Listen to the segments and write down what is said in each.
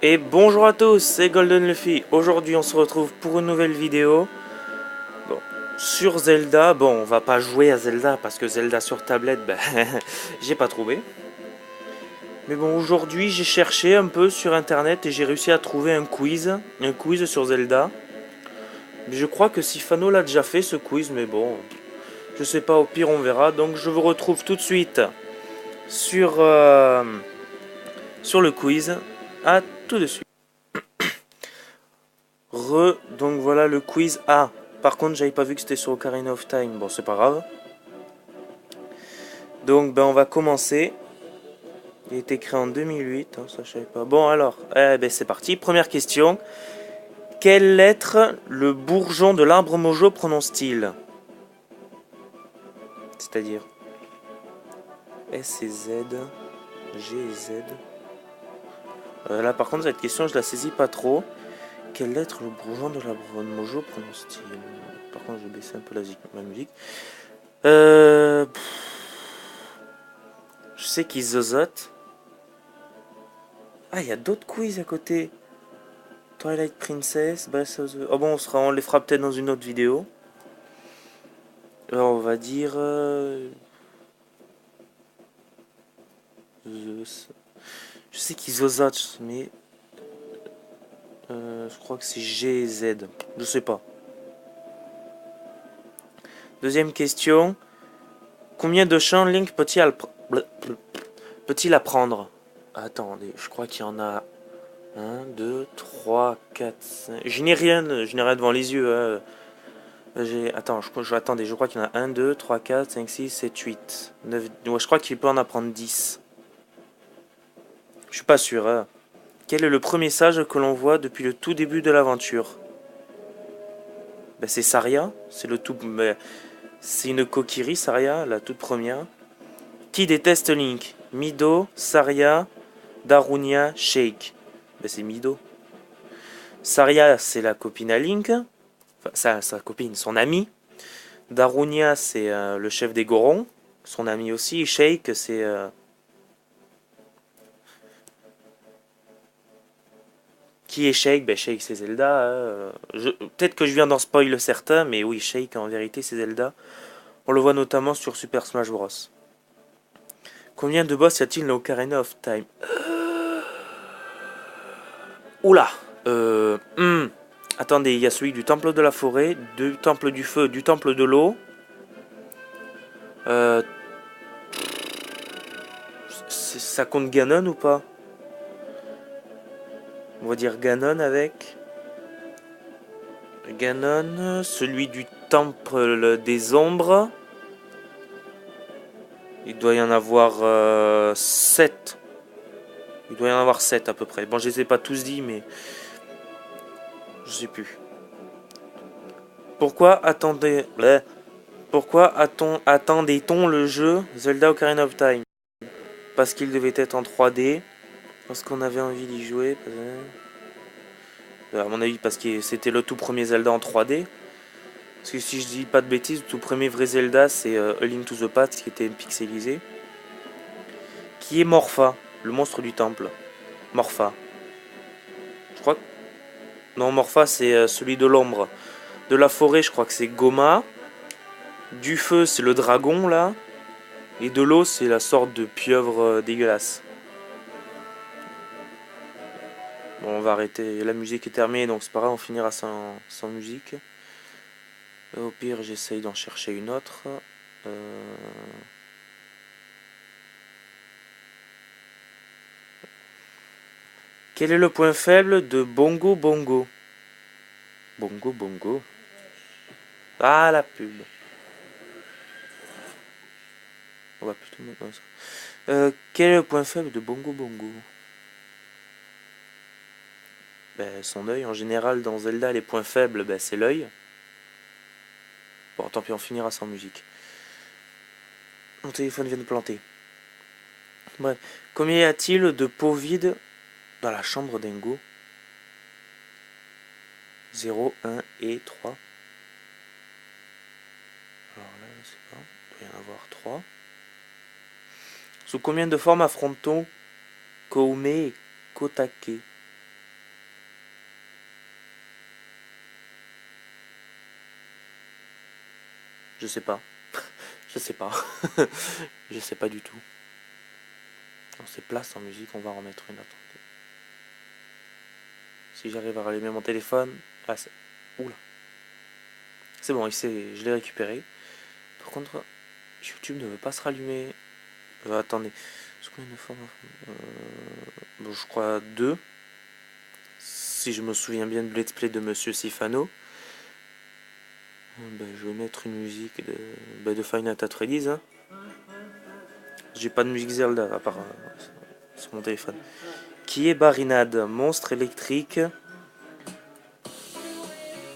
Et bonjour à tous, c'est Golden Luffy. Aujourd'hui on se retrouve pour une nouvelle vidéo. Bon, sur Zelda. Bon, on va pas jouer à Zelda parce que Zelda sur tablette, ben, j'ai pas trouvé. Mais bon, aujourd'hui j'ai cherché un peu sur internet et j'ai réussi à trouver un quiz sur Zelda. Mais je crois que Sifano l'a déjà fait ce quiz, mais bon, je sais pas, au pire on verra. Donc je vous retrouve tout de suite sur, sur le quiz. À tout de suite. Donc voilà le quiz A. Par contre, j'avais pas vu que c'était sur Ocarina of Time. Bon, c'est pas grave. Donc, ben, on va commencer. Il a été créé en 2008, hein, ça je savais pas. Bon, alors, c'est parti. Première question. Quelle lettre le bourgeon de l'arbre Mojo prononce-t-il? C'est-à-dire S et Z, G et Z. Là, par contre, cette question, je la saisis pas trop. Quelle lettre le bourgeon de l'arbre Mojo prononce-t-il? Par contre, je vais baisser un peu la musique. Je sais qu'ils zozotent. Ah, il y a d'autres quiz à côté. Twilight Princess, Breath of the... Oh bon, on les fera peut-être dans une autre vidéo. Alors, on va dire... Je sais qu'ils zozotent, mais... je crois que c'est G et Z. Je sais pas. Deuxième question. Combien de chants Link peut-il apprendre? Attendez, je crois qu'il y en a 1, 2, 3, 4, 5... Je n'ai rien devant les yeux. Hein. Attendez, je crois qu'il y en a 1, 2, 3, 4, 5, 6, 7, 8, 9... Ouais, je crois qu'il peut en apprendre 10. Je suis pas sûr. Hein. Quel est le premier sage que l'on voit depuis le tout début de l'aventure? Ben, c'est Saria. C'est une Kokiri, Saria, la toute première. Qui déteste Link? Mido, Saria, Darunia, Sheik. Ben, c'est Mido. Saria, c'est la copine à Link. Enfin, sa copine, son amie. Darunia, c'est le chef des Gorons. Son ami aussi. Et Sheik, c'est... Qui est Sheik? Ben Sheik c'est Zelda. Hein. Peut-être que je viens d'en spoil certains, mais oui, Sheik en vérité c'est Zelda. On le voit notamment sur Super Smash Bros. Combien de boss y a-t-il dans Ocarina of Time? Oula. euh, hmm. Attendez, il y a celui du temple de la forêt, du temple du feu, du temple de l'eau. Euh, Ça compte Ganon ou pas? On va dire Ganon avec... Ganon, celui du temple des ombres. Il doit y en avoir 7. Il doit y en avoir 7 à peu près. Bon, je les ai pas tous dit, mais je sais plus. Pourquoi attendait-on le jeu Zelda Ocarina of Time? Parce qu'il devait être en 3D, parce qu'on avait envie d'y jouer. À mon avis, parce que c'était le tout premier Zelda en 3D. Parce que si je dis pas de bêtises, le tout premier vrai Zelda, c'est A Link to the Past qui était pixelisé. Qui est Morpha, le monstre du temple? Morpha. Je crois que... Non, Morpha, c'est celui de l'ombre. De la forêt, je crois que c'est Goma. Du feu, c'est le dragon, là. Et de l'eau, c'est la sorte de pieuvre dégueulasse. Bon, on va arrêter. La musique est terminée, donc c'est pas grave, on finira sans musique. Au pire, j'essaye d'en chercher une autre. Quel est le point faible de Bongo Bongo? Bongo Bongo. Ah, la pub. On va plutôt mettre comme ça. Quel est le point faible de Bongo Bongo? Ben, son œil. En général, dans Zelda, les points faibles, ben, c'est l'œil. Bon, tant pis, on finira sans musique. Mon téléphone vient de planter. Bref. Combien y a-t-il de pots vides dans la chambre d'Engo? 0, 1 et 3. Alors là, je sais pas. Il doit y en avoir 3. Sous combien de formes affrontons Koume et Kotake? Je sais pas. Je sais pas. Je sais pas du tout. On c'est place en musique, on va en remettre une. Attendez. Si j'arrive à rallumer mon téléphone. Ah, c'est. Oula. C'est bon, je l'ai récupéré. Par contre, YouTube ne veut pas se rallumer. Attendez. Sous combien de formes bon, je crois 2. Si je me souviens bien de let's play de Monsieur Sifano. Je vais mettre une musique de Final Fantasy Freddy's. Hein. J'ai pas de musique Zelda à part sur mon téléphone. Qui est Barinade? Monstre électrique.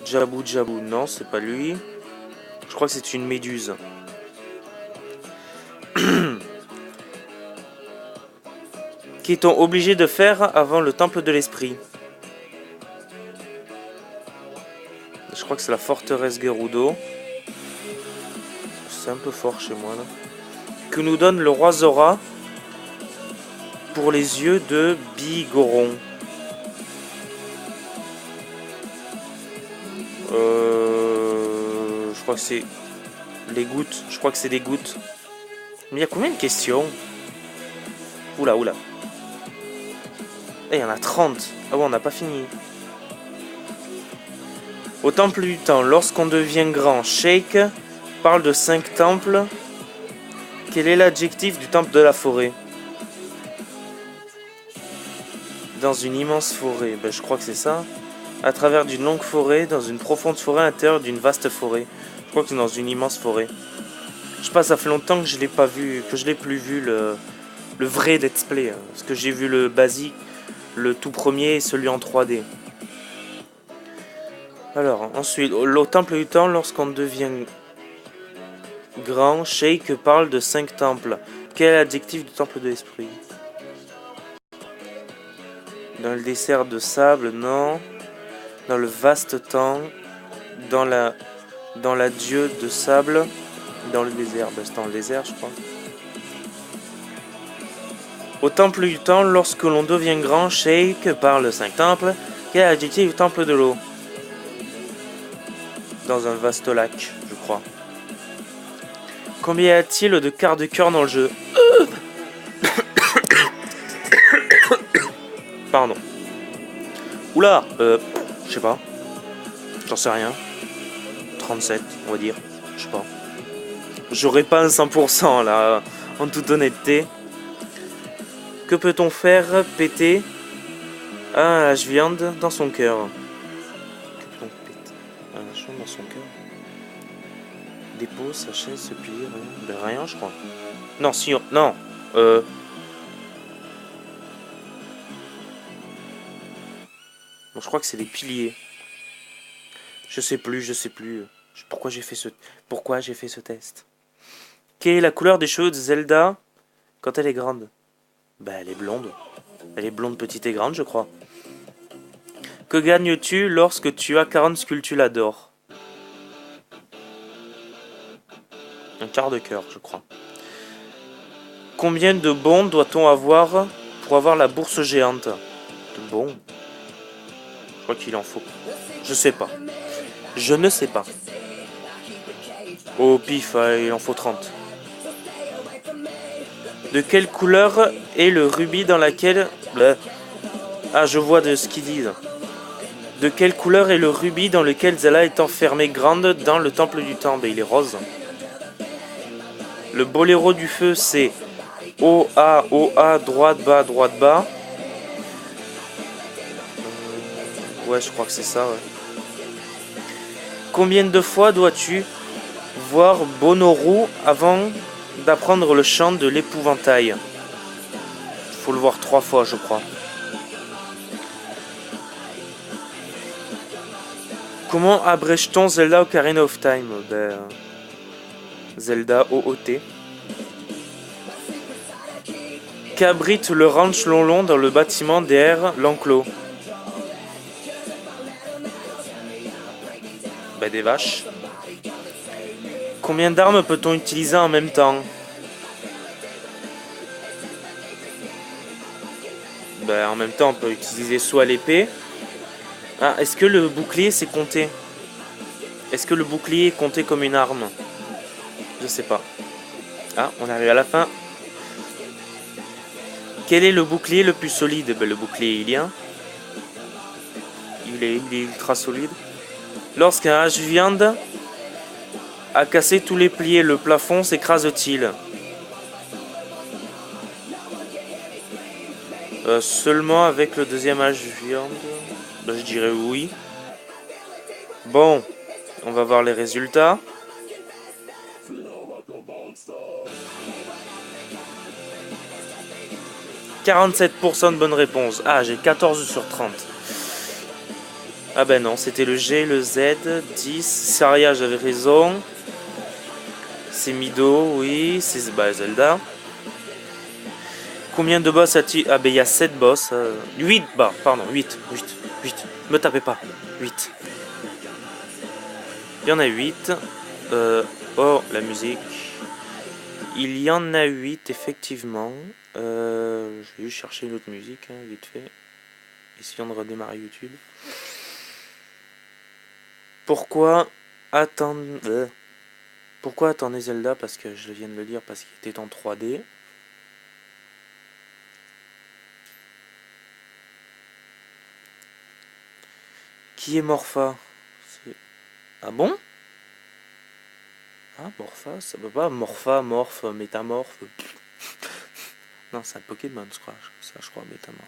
Jabu Jabu, non, c'est pas lui. Je crois que c'est une méduse. Qu'est-on obligé de faire avant le temple de l'esprit? Je crois que c'est la forteresse Gerudo. C'est un peu fort chez moi là. Que nous donne le roi Zora pour les yeux de Bigoron? Je crois que c'est les gouttes. Je crois que c'est des gouttes. Mais il y a combien de questions? Oula, oula. Il y en a 30. Ah bon, on n'a pas fini. Au temple du temps, lorsqu'on devient grand, Sheik parle de 5 temples. Quel est l'adjectif du temple de la forêt? Dans une immense forêt. Je crois que c'est ça. À travers d'une longue forêt, dans une profonde forêt, à l'intérieur d'une vaste forêt. Je crois que c'est dans une immense forêt. Je sais pas, ça fait longtemps que je l'ai pas vu, que je l'ai plus vu le vrai let's play. Parce que j'ai vu le basique, le tout premier et celui en 3D. Alors, ensuite, au temple du temps, lorsqu'on devient grand, Sheik parle de 5 temples. Quel est l'adjectif du temple de l'esprit? Dans le dessert de sable, non. Dans le vaste temps, dans la dieu de sable, dans le désert. C'est dans le désert, je crois. Au temple du temps, lorsque l'on devient grand, Sheik parle de 5 temples. Quel est l'adjectif du temple de l'eau? Dans un vaste lac, je crois. Combien y a-t-il de quarts de cœur dans le jeu? Pardon. Oula, je sais pas. J'en sais rien. 37, on va dire. Je sais pas. J'aurais pas un 100% là, en toute honnêteté. Que peut-on faire péter un H-viande dans son cœur? Que peut-on péter un H-viande dans son cœur? Dépôt, sachet, se plier, rien. Rien, je crois. Non, si, non. Bon, je crois que c'est des piliers. Je sais plus. Pourquoi j'ai fait ce test? Quelle est la couleur des cheveux de Zelda quand elle est grande? Elle est blonde. Elle est blonde petite et grande, je crois. Que gagnes-tu lorsque tu as 40 sculptures d'or? Un quart de cœur, je crois. Combien de bons doit-on avoir pour avoir la bourse géante? De bons? Je crois qu'il en faut. Je sais pas. Je ne sais pas. Au pif, il en faut 30. De quelle couleur est le rubis dans laquelle... Ah, je vois de ce qu'ils disent. De quelle couleur est le rubis dans lequel Zelda est enfermée grande dans le temple du temps? Il est rose. Le boléro du feu, c'est O-A, O-A, droite, bas. Ouais, je crois que c'est ça, ouais. Combien de fois dois-tu voir Bonoru avant d'apprendre le chant de l'épouvantail? Faut le voir 3 fois, je crois. Comment abrège-t-on Zelda Ocarina of Time? Zelda OOT. Qu'abrite le ranch Lonlon dans le bâtiment derrière l'enclos? Des vaches. Combien d'armes peut-on utiliser en même temps? Bah, en même temps, on peut utiliser soit l'épée. Ah, est-ce que le bouclier c'est compté? Est-ce que le bouclier est compté comme une arme? Je sais pas. Ah, on arrive à la fin. Quel est le bouclier le plus solide? Ben, le bouclier ilien. Il est ultra solide. Lorsqu'un H-viande a cassé tous les pliés, le plafond s'écrase-t-il? Seulement avec le deuxième H-viande. Ben, je dirais oui. Bon, on va voir les résultats. 47% de bonnes réponses. Ah, j'ai 14 sur 30. Ah ben non, c'était le G, le Z, 10. Saria, j'avais raison. C'est Mido, oui. C'est bah, Zelda. Combien de boss a-t-il? Ah ben il y a 7 boss. 8, bah, pardon, 8. 8. 8. Me tapez pas. 8. Il y en a 8. Oh, la musique. Il y en a 8, effectivement. Je vais juste chercher une autre musique, hein, vite fait. Essayons de redémarrer YouTube. Pourquoi attendre... Pourquoi attendez Zelda? Parce que je viens de le dire, parce qu'il était en 3D. Qui est Morpha? Ah bon? Ah, Morpha, ça peut pas. Morpha, Morph, Métamorphe. Non, c'est un Pokémon, je crois. Ça, je crois, Métamorphe.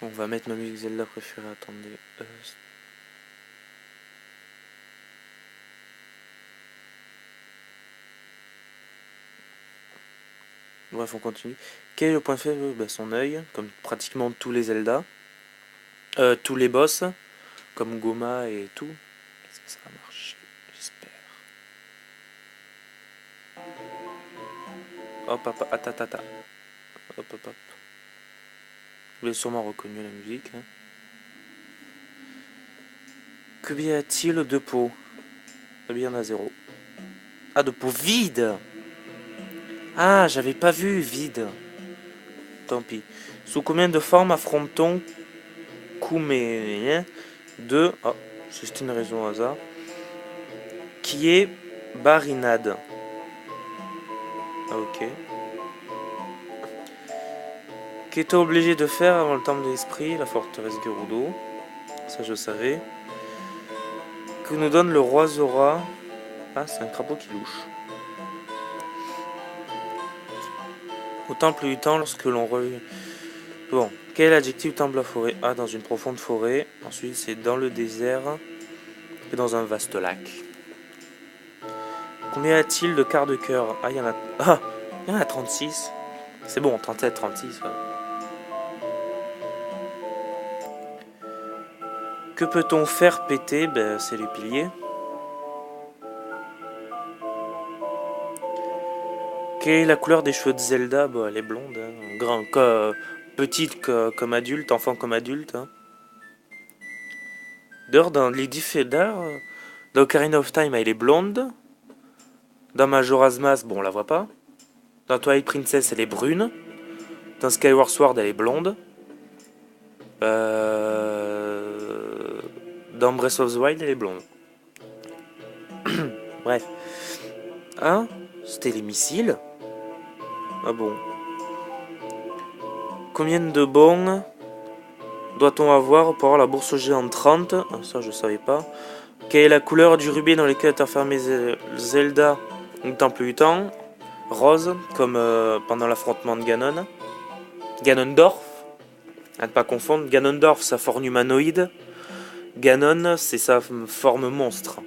On va mettre ma musique Zelda préférée. Attendez. Bref, on continue. Quel est le point faible? Bah, son œil, comme pratiquement tous les Zelda. Tous les boss, comme Goma et tout. Est-ce que ça va marcher? J'espère. Hop, hop, attends. Hop, hop, hop. Vous avez sûrement reconnu la musique. Hein. Combien y a-t-il de pots? Eh bien, il y en a 0. Ah, de pots vides! Ah, j'avais pas vu vide. Tant pis. Sous combien de formes affronte-t-on Kume de... Oh, c'est une raison au hasard. Qui est Barinade. Ah, ok. Qu'est-on obligé de faire avant le temple de l'esprit, la forteresse Gerudo? Ça, je savais. Que nous donne le roi Zora? Ah, c'est un crapaud qui louche. Au temple du temps, lorsque l'on revient... Bon, quel est l'adjectif temple de la forêt? Ah, dans une profonde forêt. Ensuite, c'est dans le désert et dans un vaste lac. Combien y a-t-il de quarts de cœur? Ah, il y en a... Ah, il y en a 36. C'est bon, 37, 36. Ouais. Que peut-on faire péter? Ben, c'est les piliers. Quelle est la couleur des cheveux de Zelda? Bon, elle est blonde. Hein. Petite comme adulte, enfant comme adulte. Hein. D'ailleurs, dans les différents... Dans Ocarina of Time, elle est blonde. Dans Majora's Mask, bon, on la voit pas. Dans Twilight Princess, elle est brune. Dans Skyward Sword, elle est blonde. Dans Breath of the Wild, elle est blonde. Bref. Hein? C'était les missiles? Ah bon. Combien de bons doit-on avoir pour avoir la bourse géante 30? Ah, ça, je savais pas. Quelle est la couleur du rubis dans lequel est enfermé Zelda au temple du temps? Rose, comme pendant l'affrontement de Ganon. Ganondorf, à ne pas confondre. Ganondorf, sa forme humanoïde. Ganon, c'est sa forme monstre.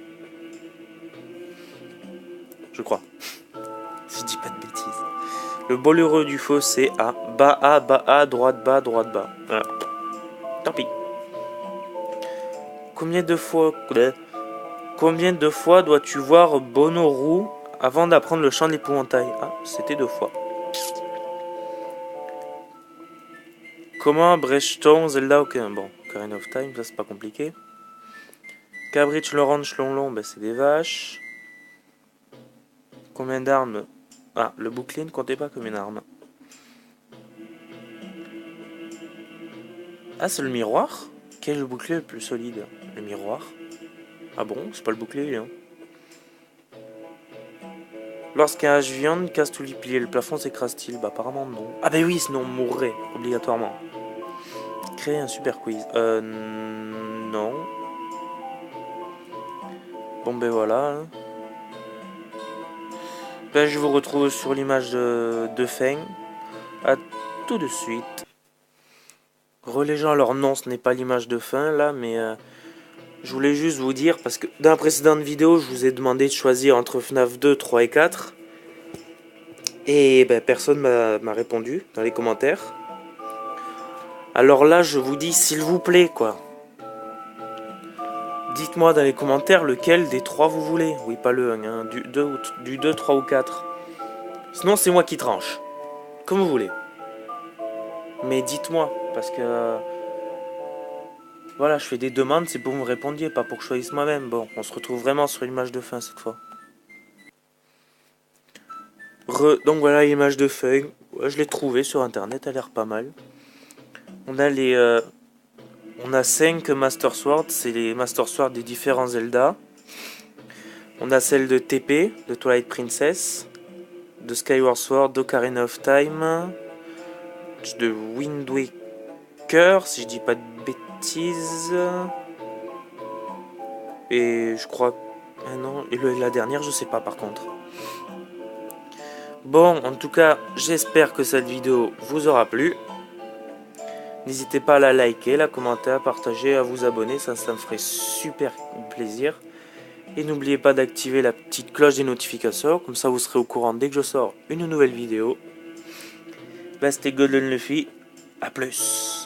Je crois. Si je dis pas de bêtises. Le bol heureux du feu, c'est A. Bas A, droite bas, droite bas. Voilà. Tant pis. Combien de fois dois-tu voir Bonoru avant d'apprendre le chant de l'épouvantail? Ah, c'était 2 fois. Comment abrège-t-on Zelda? Ok, bon, Ocarina of Time, ça c'est pas compliqué. Cabrich, Laurent, Chlonlon, ben c'est des vaches. Combien d'armes? Ah, le bouclier ne comptait pas comme une arme. Ah, c'est le miroir? Quel est le bouclier le plus solide? Le miroir? Ah bon, c'est pas le bouclier, hein. Lorsqu'un H-viande casse tous les piliers, le plafond s'écrase-t-il? Bah apparemment non. Ah bah oui, sinon on mourrait, obligatoirement. Créer un super quiz. Non. Bon ben voilà. Hein. Ben, je vous retrouve sur l'image de Feng. A tout de suite. Les gens, alors non, ce n'est pas l'image de fin là, mais je voulais juste vous dire, parce que dans la précédente vidéo, je vous ai demandé de choisir entre FNAF 2, 3 et 4. Et ben, personne m'a répondu dans les commentaires. Alors là, je vous dis, s'il vous plaît, quoi. Dites-moi dans les commentaires lequel des 3 vous voulez. Oui, pas le 1, hein, du 2, 3 ou 4. Sinon, c'est moi qui tranche. Comme vous voulez. Mais dites-moi, parce que... voilà, je fais des demandes, c'est pour que vous me répondiez, pas pour que je choisisse moi-même. Bon, on se retrouve vraiment sur l'image de fin cette fois. Donc voilà l'image de fin. Ouais, je l'ai trouvée sur internet, elle a l'air pas mal. On a on a 5 Master Swords, c'est les Master Swords des différents Zelda. On a celle de TP, de Twilight Princess, de Skyward Sword, d'Ocarina of Time, de Wind Waker, si je dis pas de bêtises. Et je crois... ah non, et la dernière, je sais pas par contre. Bon, en tout cas, j'espère que cette vidéo vous aura plu. N'hésitez pas à la liker, la commenter, à partager, à vous abonner, ça me ferait super plaisir. Et n'oubliez pas d'activer la petite cloche des notifications, comme ça vous serez au courant dès que je sors une nouvelle vidéo. C'était Golden Luffy, à plus.